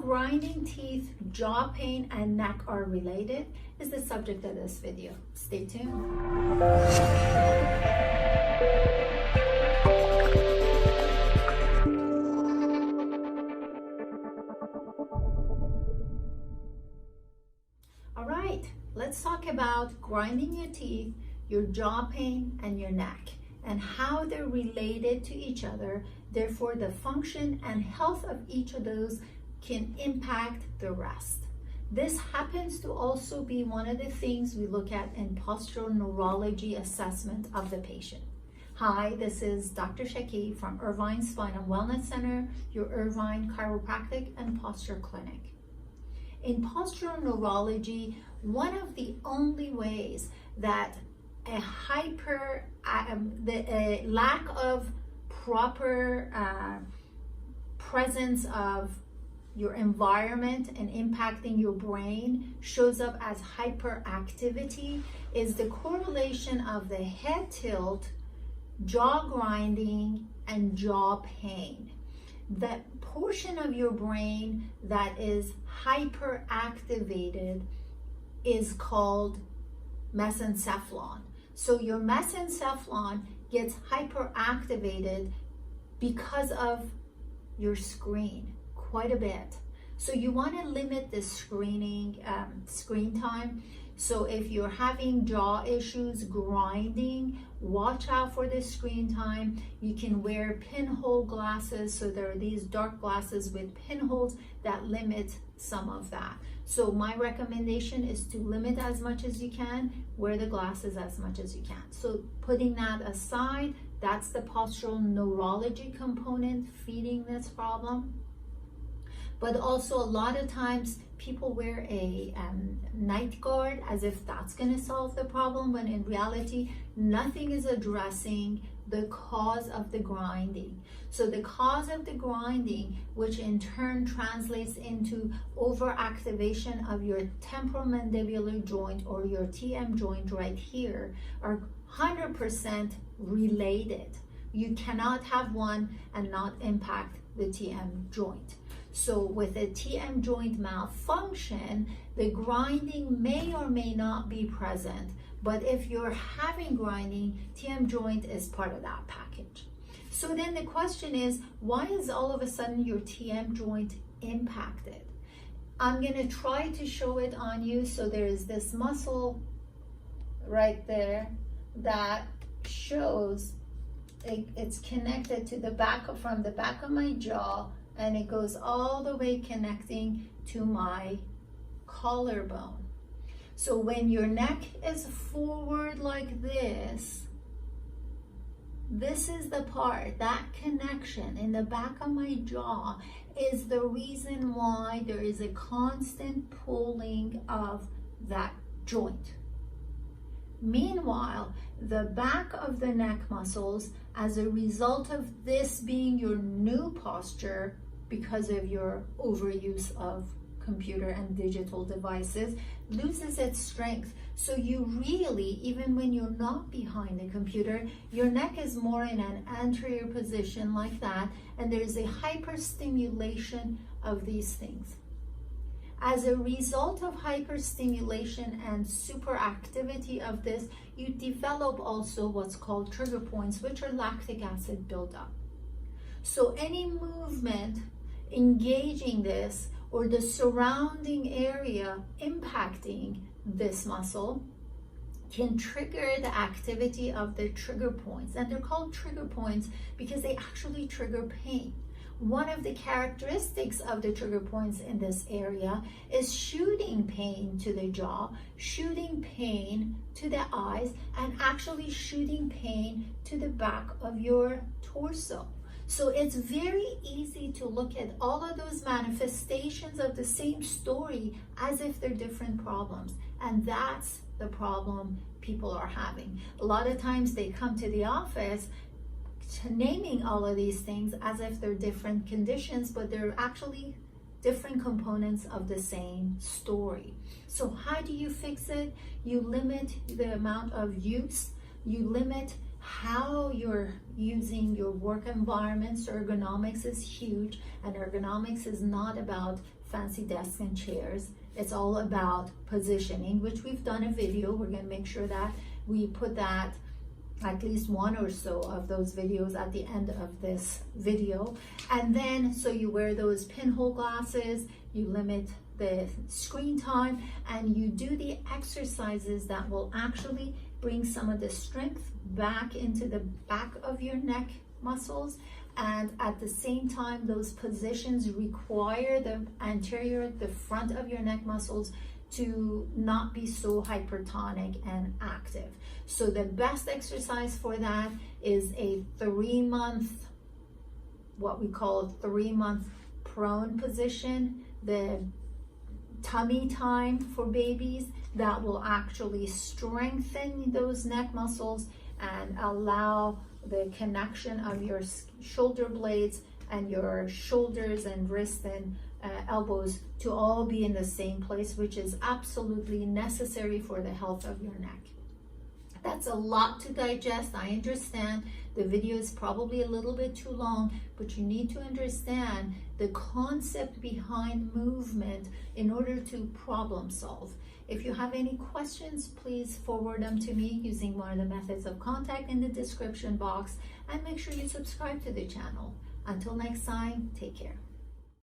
grinding teeth, jaw pain, and neck are related is the subject of this video. Stay tuned. All right, let's talk about grinding your teeth, your jaw pain, and your neck, and how they're related to each other. Therefore, the function and health of each of those can impact the rest. This happens to also be one of the things we look at in postural neurology assessment of the patient. Hi, this is Dr. Shaki from Irvine Spine and Wellness Center, your Irvine Chiropractic and Posture Clinic. In postural neurology, one of the only ways that a lack of proper presence of your environment and impacting your brain shows up as hyperactivity is the correlation of the head tilt, jaw grinding, and jaw pain. That portion of your brain that is hyperactivated is called mesencephalon. So your mesencephalon gets hyperactivated because of your screen quite a bit. So you want to limit the screen time. So if you're having jaw issues, grinding, watch out for the screen time. You can wear pinhole glasses. So there are these dark glasses with pinholes that limit some of that. So my recommendation is to limit as much as you can, wear the glasses as much as you can. So putting that aside, that's the postural neurology component feeding this problem. But also a lot of times people wear a night guard as if that's going to solve the problem, when in reality, nothing is addressing the cause of the grinding. So the cause of the grinding, which in turn translates into overactivation of your temporomandibular joint or your TM joint right here, are 100% related. You cannot have one and not impact the TM joint. So with a TM joint malfunction, the grinding may or may not be present, but if you're having grinding, TM joint is part of that package. So then the question is, why is all of a sudden your TM joint impacted? I'm gonna try to show it on you. So there is this muscle right there that shows it's connected to the back from the back of my jaw, and it goes all the way connecting to my collarbone. So when your neck is forward like this, this is the part, that connection in the back of my jaw is the reason why there is a constant pulling of that joint. Meanwhile, the back of the neck muscles, as a result of this being your new posture because of your overuse of computer and digital devices, loses its strength. So you really, even when you're not behind the computer, your neck is more in an anterior position like that, and there's a hyperstimulation of these things. As a result of hyperstimulation and superactivity of this, you develop also what's called trigger points, which are lactic acid buildup. So any movement engaging this or the surrounding area impacting this muscle can trigger the activity of the trigger points. And they're called trigger points because they actually trigger pain. One of the characteristics of the trigger points in this area is shooting pain to the jaw, shooting pain to the eyes, and actually shooting pain to the back of your torso. So it's very easy to look at all of those manifestations of the same story as if they're different problems. And that's the problem people are having. A lot of times they come to the office naming all of these things as if they're different conditions, but they're actually different components of the same story. So how do you fix it? You limit the amount of use, you limit how you're using your work environments. Ergonomics is huge, and ergonomics is not about fancy desks and chairs. It's all about positioning, which we've done a video. We're going to make sure that we put that, at least one or so of those videos, at the end of this video. And then, so you wear those pinhole glasses, you limit the screen time, and you do the exercises that will actually bring some of the strength back into the back of your neck muscles. And at the same time, those positions require the anterior, the front of your neck muscles to not be so hypertonic and active. So the best exercise for that is a 3-month, what we call a 3-month prone position, the tummy time for babies, that will actually strengthen those neck muscles and allow the connection of your shoulder blades and your shoulders and wrists and elbows to all be in the same place, which is absolutely necessary for the health of your neck. That's a lot to digest. I understand the video is probably a little bit too long, but you need to understand the concept behind movement in order to problem solve. If you have any questions, please forward them to me using one of the methods of contact in the description box, and make sure you subscribe to the channel. Until next time, take care.